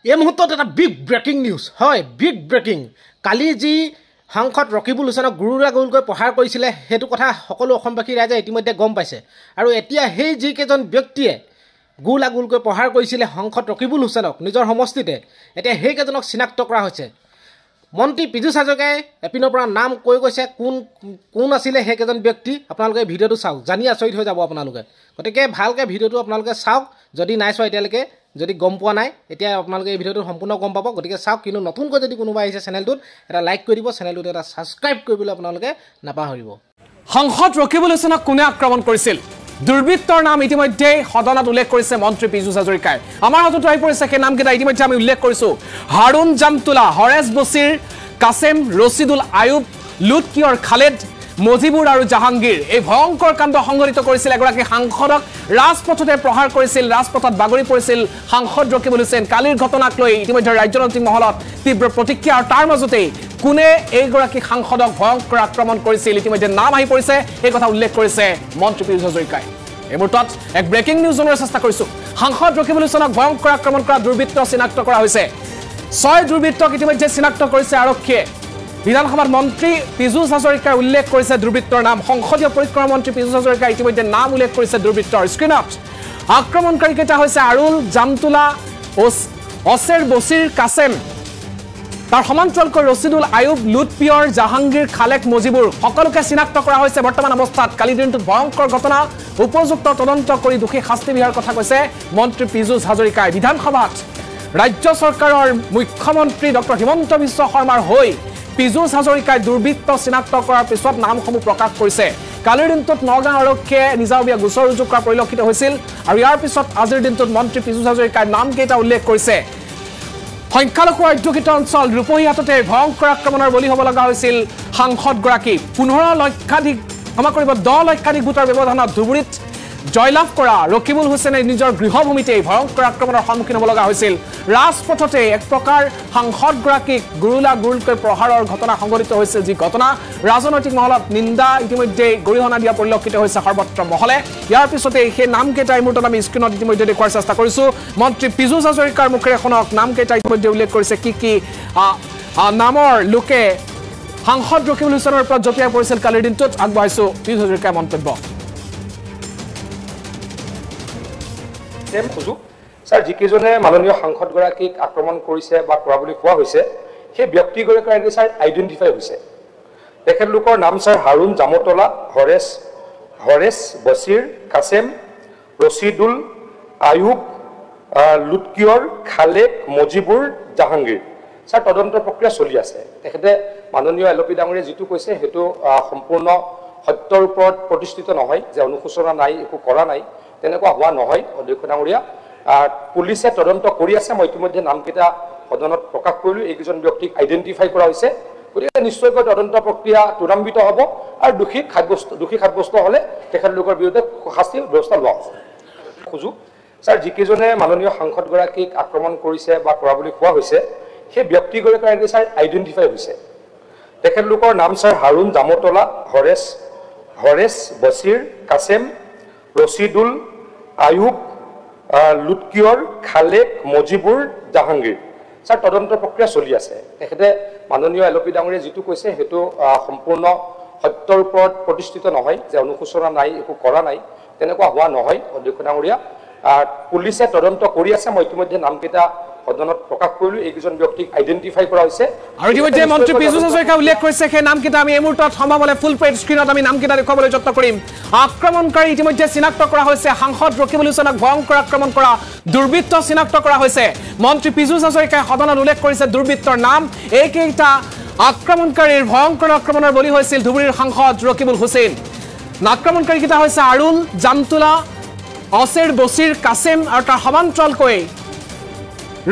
এই মুহূৰ্তত এটা বিগ ব্ৰেকিং নিউজ হয় বিগ ব্ৰেকিং কালি যি সাংসদ ৰকিবুল হুছেইনক গুৰুৰা গুৰুকৈ প্ৰহাৰ কৰিছিলে সেইটো কথা সকলো অসমবাসী ৰাইজে ইতিমধ্যে গম পাইছে আৰু এতিয়া সেই যিকেইজন ব্যক্তিয়ে গুৰুলা গুৰুকৈ প্ৰহাৰ কৰিছিলে সাংসদ ৰকিবুল হুছেইনক নিজৰ সমষ্টিতে এতিয়া সেইকেইজনক চিনাক্ত কৰা হৈছে মন্ত্ৰী পীযুষ হাজৰিকাই এপিনৰ পৰা নাম কৈ কৈছে কোন আছিলে সেইকেইজন ব্যক্তি আপোনালোকে ভিডিঅ'টো চাওক জানি আচৰিত হৈ যাব আপোনালোকে গতিকে ভালকৈ ভিডিঅ'টো আপোনালোকে চাওক যদি নাই চোৱা এতিয়ালৈকে যদি গম পোৱা নাই এতিয়া আপোনালোকে এই ভিডিঅ'টো সম্পূৰ্ণ গম পাব গতিকে চাওক কিন্তু নতুনকৈ যদি কোনোবা আহিছে চেনেলটোত এটা লাইক কৰি দিব চেনেলটোত এটা সাবস্ক্ৰাইব কৰিবলৈ আপোনালোকে নাপাহৰিব সাংসদ ৰকিবুল হুছেইনক কোনে আক্ৰমণ কৰিছিল দুৰ্বৃত্তৰ নাম ইতিমধ্যে সদনত উল্লেখ কৰিছে মন্ত্ৰী পীযুষ হাজৰিকাই আমাৰ হাতত আহি পৰিছে সেই নামকেইটা ইতিমধ্যে আমি উল্লেখ কৰিছো হাৰুন জামতুলা হৰেছ বছিৰ কাছেম ৰছিদুল আয়ুব লুটকিয়ৰ খালেদ মজিবুৰ আৰু জাহাংগীৰ এই ভয়ংকৰ কাণ্ড সংঘটিত কৰিছিল এগৰাকী সাংসদক ৰাজপথতে প্ৰহাৰ কৰিছিল ৰাজপথত বাগৰি পৰিছিল সাংসদ ৰকিবুল হুছেইন কালিৰ ঘটনাক লৈ ইতিমধ্যে ৰাজনৈতিক মহলত তীব্ৰ প্ৰতিক্ৰিয়া আৰু তাৰ মাজতে কোনে এইগৰাকী সাংসদক ভয়ংকৰ আক্ৰমণ কৰিছিল ইতিমধ্যে নাম আহি পৰিছে এই কথা উল্লেখ কৰিছে মন্ত্ৰী পীযুষ হাজৰিকাই এই মুহূৰ্তত এক ব্ৰেকিং নিউজ জনাৰ চেষ্টা কৰিছো সাংসদ ৰকিবুল হুছেইনক ভয়ংকৰ আক্ৰমণ কৰা দুৰ্বৃত্ত চিনাক্ত কৰা হৈছে 6 দুৰ্বৃত্তক ইতিমধ্যে চিনাক্ত কৰিছে আৰক্ষীয়ে বিধানসভাত মন্ত্ৰী পীযুষ হাজৰিকাই উল্লেখ কৰিছে দুৰ্বৃত্তৰ নাম সংসদীয় পৰিক্ৰমা মন্ত্ৰী পীযুষ হাজৰিকাই ইতিমধ্যে নাম উল্লেখ কৰিছে দুৰ্বৃত্তৰ স্ক্ৰিনত আক্ৰমণকাৰীকেইটা হৈছে আৰুল জামতুলা অছেৰ বছিৰ কাছেম তাৰ সমান্তৰালকৈ ৰছিদুল আয়ুব লুটপিয়ৰ জাহাংগীৰ খালেক মজিবুৰ সকলোকে চিনাক্ত কৰা হৈছে বৰ্তমান অৱস্থাত কালি দিনটোত ভয়ংকৰ ঘটনা উপযুক্ত তদন্ত কৰি দোষী শাস্তি বিহাৰ কথা কৈছে মন্ত্ৰী পীযুষ হাজৰিকাই বিধানসভাত ৰাজ্য চৰকাৰৰ মুখ্যমন্ত্ৰী ডক্টৰ হিমন্ত বিশ্ব শৰ্মাৰ হৈ পীযুষ হাজৰিকাই দুৰ্বৃত্ত চিনাক্ত কৰাৰ পিছত নামসমূহ প্ৰকাশ কৰিছে কালিৰ দিনটোত নগাঁও আৰক্ষীয়ে নিজাববীয়া গোচৰ ৰুজু কৰা পৰিলক্ষিত হৈছিল আৰু ইয়াৰ পিছত আজিৰ দিনটোত মন্ত্ৰী পীযুষ হাজৰিকাই নামকেইটা উল্লেখ কৰিছে সংখ্যালঘু অধ্যুষিত অঞ্চল ৰূপহীহাটতে ভয়ংকৰ আক্ৰমণৰ বলি হ'ব লগা হৈছিল সাংসদগৰাকী 10 লক্ষাধিক ভোটৰ ব্যৱধানত ধুবুৰীত জয়লাভ কৰা ৰকিবুল হুছেইনে নিজৰ গৃহভূমিতে ভয়ংকৰ আক্ৰমণৰ সন্মুখীন হ'ব লগা হৈছিল ৰাজপথতে এক প্ৰকাৰ সাংসদগৰাকীক গুৰুলা গুৰুলকৈ প্ৰহাৰৰ ঘটনা সংঘটিত হৈছিল যি ঘটনা ৰাজনৈতিক মহলত নিন্দা ইতিমধ্যে গৰিহণা দিয়া পৰিলক্ষিত হৈছে সৰ্বত্ৰ মহলে ইয়াৰ পিছতে সেই নামকেইটা এই মুহূৰ্তত আমি স্ক্ৰিনত ইতিমধ্যে দেখুৱাৰ চেষ্টা কৰিছো মন্ত্ৰী পীযুষ হাজৰিকাৰ মুখেৰে শুনক নামকেইটা ইতিমধ্যে উল্লেখ কৰিছে কি নামৰ লোকে সাংসদ ৰকিবুল হুছেইনৰ ওপৰত জপিয়াই পৰিছিল কালিৰ দিনটোত আগবঢ়াইছো পীযুষ হাজৰিকাৰ মন্তব্য স্যাৰ যিকেজনে মাননীয় সাংসদগৰাকীক আক্ৰমণ কৰিছে বা কৰা বুলি কোৱা হৈছে সেই ব্যক্তিগৰাকী স্যাৰ আইডেন্টিফাই হৈছে তেখেতলোকৰ নাম স্যাৰ হাৰুন জামতলা হৰেছ বছিৰ কাছেম ৰছিদুল আয়ুব লুটকিয়ৰ খালেক মজিবুৰ জাহাংগীৰ স্যাৰ তদন্ত প্ৰক্ৰিয়া চলি আছে তেখেতে মাননীয় এলপি ডাঙৰীয়ে যিটো কৈছে সেইটো সম্পূৰ্ণ সত্যৰ ওপৰত প্ৰতিষ্ঠিত নহয় যে অনুশোচনা নাই একো কৰা নাই তেনেকুৱা হোৱা নহয় অধ্যক্ষ ডাঙৰীয়া পুলিচে তদন্ত কৰি আছে মই ইতিমধ্যে নামকেইটা সদনত প্ৰকাশ কৰিলো এইকেইজন ব্যক্তিক আইডেন্টিফাই কৰা হৈছে গতিকে নিশ্চয়কৈ তদন্ত প্ৰক্ৰিয়া ত্বৰান্বিত হ'ব আৰু দোষী সাব্যস্ত হ'লে তেখেতলোকৰ বিৰুদ্ধে শাস্তিৰ ব্যৱস্থা লোৱা হ'ব খুজো স্যাৰ যিকেজনে মাননীয় সাংসদগৰাকীক আক্ৰমণ কৰিছে বা কৰা বুলি কোৱা হৈছে সেই ব্যক্তিগৰাকী স্যাৰ আইডেন্টিফাই হৈছে তেখেতলোকৰ নাম স্যাৰ হাৰুন জামতলা হৰেছ বছিৰ কাছেম ৰছিদুল আয়ুব লুটকিয়ৰ খালেক মজিবুৰ জাহাংগীৰ স্যাৰ তদন্ত প্ৰক্ৰিয়া চলি আছে তেখেতে মাননীয় এলপি ডাঙৰীয়ে যিটো কৈছে সেইটো সম্পূৰ্ণ সত্যৰ ওপৰত প্ৰতিষ্ঠিত নহয় যে অনুশোচনা নাই একো কৰা নাই তেনেকুৱা হোৱা নহয় অধ্যক্ষ ডাঙৰীয়া পুলিচে তদন্ত কৰি আছে মই ইতিমধ্যে নামকেইটা সদনত প্ৰকাশ কৰিলো এইকেইজন ব্যক্তিক আইডেন্টিফাই কৰা হৈছে আৰু ইতিমধ্যে মন্ত্ৰী পীযুষ হাজৰিকাই উল্লেখ কৰিছে সেই নামকেইটা আমি এই মুহূৰ্তত সম্ভাৱলে ফুল পেজ স্ক্ৰিনত আমি নামকেইটা দেখুৱাবলৈ যত্ন কৰিম আক্ৰমণকাৰী ইতিমধ্যে চিনাক্ত কৰা হৈছে সাংসদ ৰকিবুল হুছেইনক ভয়ংকৰ আক্ৰমণ কৰা দুৰ্বৃত্ত চিনাক্ত কৰা হৈছে মন্ত্ৰী পীযুষ হাজৰিকাই সদনত উল্লেখ কৰিছে দুৰ্বৃত্তৰ নাম এইকেইটা আক্ৰমণকাৰীৰ ভয়ংকৰ আক্ৰমণৰ বলি হৈছিল ধুবুৰীৰ সাংসদ ৰকিবুল হুছেইন আক্ৰমণকাৰীকেইটা হৈছে আৰুল জামতুলা অছেৰ বছিৰ কাছেম আৰু তাৰ সমান্তৰালকৈ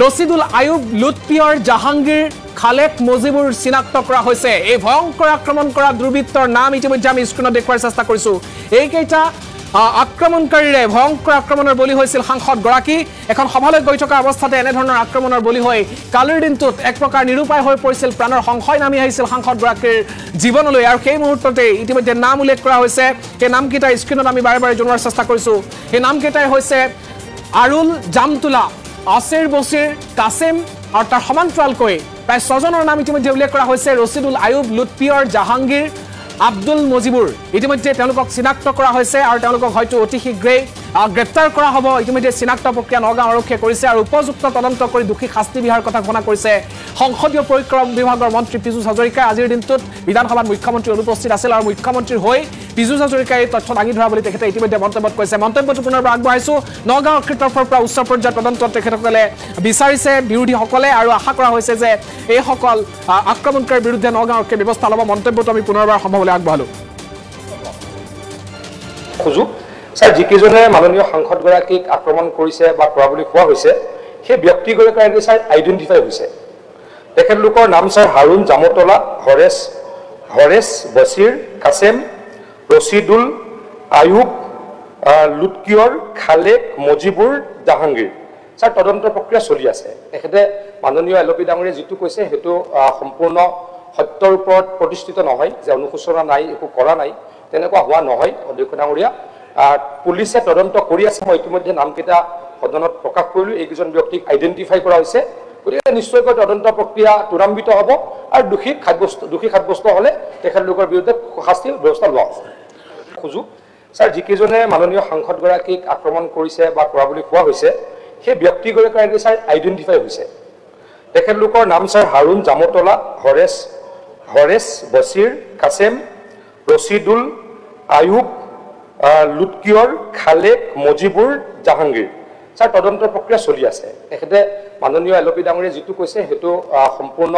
ৰছিদুল আয়ুব লুটপিয়ৰ জাহাংগীৰ খালেক মজিবুৰ চিনাক্ত কৰা হৈছে এই ভয়ংকৰ আক্ৰমণ কৰা দুৰ্বৃত্তৰ নাম ইতিমধ্যে আমি স্ক্ৰিনত দেখুৱাৰ চেষ্টা কৰিছো এইকেইটা আক্ৰমণকাৰীৰে ভয়ংকৰ আক্ৰমণৰ বলি হৈছিল সাংসদগৰাকী এখন সভালৈ গৈ থকা অৱস্থাতে এনেধৰণৰ আক্ৰমণৰ বলি হৈ কালিৰ দিনটোত এক প্ৰকাৰ নিৰুপায় হৈ পৰিছিল প্ৰাণৰ সংশয় নামি আহিছিল সাংসদগৰাকীৰ জীৱনলৈ আৰু সেই মুহূৰ্ততে ইতিমধ্যে নাম উল্লেখ কৰা হৈছে সেই নামকেইটা স্ক্ৰিনত আমি বাৰে বাৰে জনোৱাৰ চেষ্টা কৰিছো এই নামকেইটাই হৈছে আৰুল জামতুলা আসিৰ বছিৰ কাছিম আৰু তাৰ সমান্তৰালকৈ প্ৰায় 6জনৰ নাম ইতিমধ্যে উল্লেখ কৰা হৈছে ৰছিদুল আয়ুব লুৎপিয়ৰ জাহাংগীৰ আব্দুল মজিবুৰ ইতিমধ্যে তেওঁলোকক চিনাক্ত কৰা হৈছে আৰু তেওঁলোকক হয়তো অতি শীঘ্ৰেই গ্ৰেপ্তাৰ কৰা হ'ব ইতিমধ্যে চিনাক্ত প্ৰক্ৰিয়া নগাঁও আৰক্ষীয়ে কৰিছে আৰু উপযুক্ত তদন্ত কৰি দোষী শাস্তি বিহাৰ কথা ঘোষণা কৰিছে সংসদীয় পৰিক্ৰম বিভাগৰ মন্ত্ৰী পীযুষ হাজৰিকা আজিৰ দিনটোত বিধানসভাত মুখ্যমন্ত্ৰী অনুপস্থিত আছিল আৰু মুখ্যমন্ত্ৰীৰ হৈ পীযুষ হাজৰিকাই তথ্য দাঙি ধৰা বুলি তেখেতে ইতিমধ্যে মন্তব্যত কৈছে মন্তব্যটো পুনৰবাৰ আগবঢ়াইছো নগাঁও আৰক্ষীৰ তৰফৰ পৰা উচ্চ পৰ্যায়ৰ তদন্ত তেখেতসকলে বিচাৰিছে বিৰোধীসকলে আৰু আশা কৰা হৈছে যে এইসকল আক্ৰমণকাৰীৰ বিৰুদ্ধে নগাঁও আৰক্ষীয়ে ব্যৱস্থা ল'ব মন্তব্যটো আমি পুনৰবাৰ সম্ভৱলৈ আগবঢ়ালো খুজু স্যাৰ যিকেইজনে মাননীয় সাংসদগৰাকীক আক্ৰমণ কৰিছে বা কৰা বুলি কোৱা হৈছে সেই ব্যক্তিগৰাকী স্যাৰ আইডেন্টিফাই হৈছে তেখেতলোকৰ নাম স্যাৰ হাৰুণ জামতলা হৰেছ বছিৰ কাছেম ৰছিদুল আয়ুব লুৎকিয়ৰ খালেক মজিবুৰ জাহাংগীৰ স্যাৰ তদন্ত প্ৰক্ৰিয়া চলি আছে তেখেতে মাননীয় এলপি ডাঙৰীয়ে যিটো কৈছে সেইটো সম্পূৰ্ণ সত্যৰ ওপৰত প্ৰতিষ্ঠিত নহয় যে অনুসূচনা নাই একো কৰা নাই তেনেকুৱা হোৱা নহয় অধ্যক্ষ ডাঙৰীয়া পুলিচে তদন্ত কৰি আছে মই ইতিমধ্যে নামকেইটা সদনত প্ৰকাশ কৰিলো এইকেইজন ব্যক্তিক আইডেন্টিফাই কৰা হৈছে গতিকে নিশ্চয়কৈ তদন্ত প্ৰক্ৰিয়া ত্বৰান্বিত হ'ব আৰু দোষী সাব্যস্ত হ'লে তেখেতলোকৰ বিৰুদ্ধে শাস্তিৰ ব্যৱস্থা লোৱা হ'ব খুজু স্যাৰ যিকেইজনে মাননীয় সাংসদগৰাকীক আক্ৰমণ কৰিছে বা কৰা বুলি কোৱা হৈছে সেই ব্যক্তিগৰাকী স্যাৰ আইডেন্টিফাই হৈছে তেখেতলোকৰ নাম স্যাৰ হাৰুণ জামতলা হৰেছ বছিৰ কাছেম ৰছিদুল আয়ুব লুৎকিয়ৰ খালেক মজিবুৰ জাহাংগীৰ স্যাৰ তদন্ত প্ৰক্ৰিয়া চলি আছে তেখেতে মাননীয় এলপি ডাঙৰীয়ে যিটো কৈছে সেইটো সম্পূৰ্ণ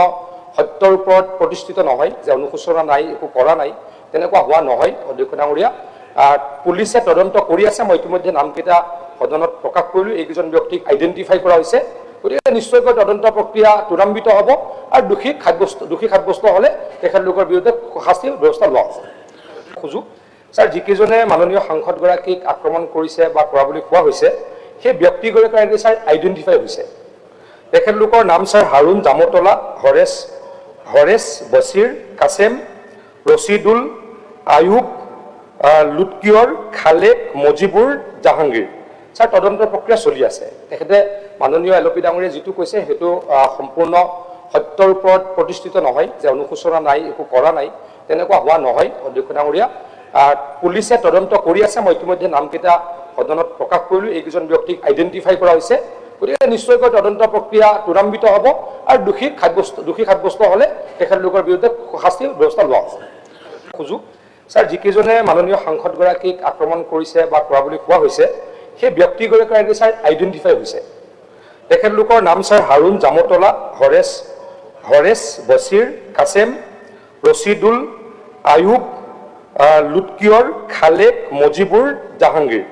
সত্যৰ ওপৰত প্ৰতিষ্ঠিত নহয় যে অনুসূচনা নাই একো কৰা নাই তেনেকুৱা হোৱা নহয় অধ্যক্ষ ডাঙৰীয়া পুলিচে তদন্ত কৰি আছে মই ইতিমধ্যে নামকেইটা সদনত প্ৰকাশ কৰিলো এইকেইজন ব্যক্তিক আইডেন্টিফাই কৰা হৈছে গতিকে নিশ্চয়কৈ তদন্ত প্ৰক্ৰিয়া ত্বৰান্বিত হ'ব আৰু দোষী সাব্যস্ত হ'লে তেখেতলোকৰ বিৰুদ্ধে শাস্তিৰ ব্যৱস্থা লোৱা হ'ব খুজু স্যাৰ যিকেইজনে মাননীয় সাংসদগৰাকীক আক্ৰমণ কৰিছে বা কৰা বুলি কোৱা হৈছে সেই ব্যক্তিগৰাকী স্যাৰ আইডেন্টিফাই হৈছে তেখেতলোকৰ নাম স্যাৰ হাৰুণ জামতলা হৰেছ বছিৰ কাছেম ৰছিদুল আয়ুব লুৎকিয়ৰ খালেক মজিবুৰ জাহাংগীৰ স্যাৰ তদন্ত প্ৰক্ৰিয়া চলি আছে তেখেতে মাননীয় এলপি ডাঙৰীয়ে যিটো কৈছে সেইটো সম্পূৰ্ণ সত্যৰ ওপৰত প্ৰতিষ্ঠিত নহয় যে অনুসূচনা নাই একো কৰা নাই তেনেকুৱা হোৱা নহয় অধ্যক্ষ ডাঙৰীয়া পুলিচে তদন্ত কৰি আছে মই ইতিমধ্যে নামকেইটা সদনত প্ৰকাশ কৰিলো এইকেইজন ব্যক্তিক আইডেন্টিফাই কৰা হৈছে গতিকে নিশ্চয়কৈ তদন্ত প্ৰক্ৰিয়া ত্বৰান্বিত হ'ব আৰু দোষী সাব্যস্ত হ'লে তেখেতলোকৰ বিৰুদ্ধে শাস্তিৰ ব্যৱস্থা লোৱা হ'ব খুজু স্যাৰ যিকেইজনে মাননীয় সাংসদগৰাকীক আক্ৰমণ কৰিছে বা কৰা বুলি কোৱা হৈছে সেই ব্যক্তিগৰাকী স্যাৰ আইডেন্টিফাই হৈছে তেখেতলোকৰ নাম স্যাৰ হাৰুণ জামতলা হৰেছ বছিৰ কাছেম ৰছিদুল আয়ুব লুৎকিয়ৰ খালেক মজিবুৰ জাহাংগীৰ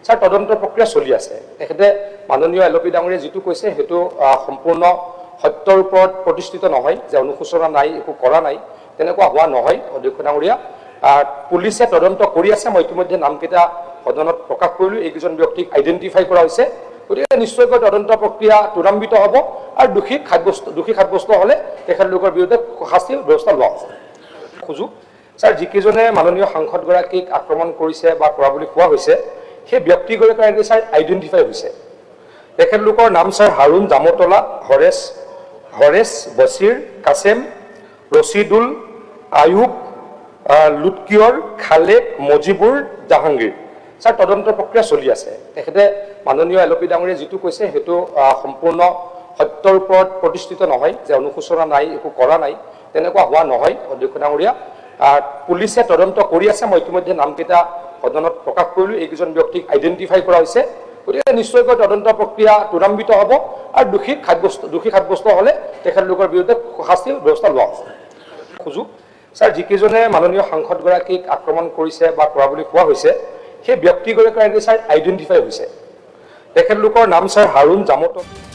স্যাৰ তদন্ত প্ৰক্ৰিয়া চলি আছে তেখেতে মাননীয় এলপি ডাঙৰীয়ে যিটো কৈছে সেইটো সম্পূৰ্ণ সত্যৰ ওপৰত প্ৰতিষ্ঠিত নহয় যে অনুসূচনা নাই একো কৰা নাই তেনেকুৱা হোৱা নহয় অধ্যক্ষ ডাঙৰীয়া পুলিচে তদন্ত কৰি আছে মই ইতিমধ্যে নামকেইটা সদনত প্ৰকাশ কৰিলো এইকেইজন ব্যক্তিক আইডেন্টিফাই কৰা হৈছে গতিকে নিশ্চয়কৈ তদন্ত প্ৰক্ৰিয়া ত্বৰান্বিত হ'ব আৰু দোষী সাব্যস্ত হ'লে তেখেতলোকৰ বিৰুদ্ধে শাস্তিৰ ব্যৱস্থা লোৱা হ'ব খুজু স্যাৰ যিকেইজনে মাননীয় সাংসদগৰাকীক আক্ৰমণ কৰিছে বা কৰা বুলি কোৱা হৈছে সেই ব্যক্তিগৰাকী স্যাৰ আইডেন্টিফাই হৈছে তেখেতলোকৰ নাম স্যাৰ হাৰুণ জামতলা হৰেছ বছিৰ কাছেম ৰছিদুল আয়ুব লুৎকিয়ৰ খালেক মজিবুৰ জাহাংগীৰ স্যাৰ তদন্ত প্ৰক্ৰিয়া চলি আছে তেখেতে মাননীয় এলপি ডাঙৰীয়ে যিটো কৈছে সেইটো সম্পূৰ্ণ সত্যৰ ওপৰত প্ৰতিষ্ঠিত নহয় যে অনুসূচনা নাই একো কৰা নাই তেনেকুৱা হোৱা নহয় অধ্যক্ষ ডাঙৰীয়া পুলিচে তদন্ত কৰি আছে মই ইতিমধ্যে নামকেইটা সদনত প্ৰকাশ কৰিলো এইকেইজন ব্যক্তিক আইডেন্টিফাই কৰা হৈছে গতিকে নিশ্চয়কৈ তদন্ত প্ৰক্ৰিয়া ত্বৰান্বিত হ'ব আৰু দোষী সাব্যস্ত হ'লে তেখেতলোকৰ বিৰুদ্ধে শাস্তিৰ ব্যৱস্থা লোৱা হ'ব খুজু স্যাৰ যিকেইজনে মাননীয় সাংসদগৰাকীক আক্ৰমণ কৰিছে বা কৰা বুলি কোৱা হৈছে সেই ব্যক্তিগৰাকী স্যাৰ আইডেন্টিফাই হৈছে তেখেতলোকৰ নাম স্যাৰ হাৰুণ জামতলা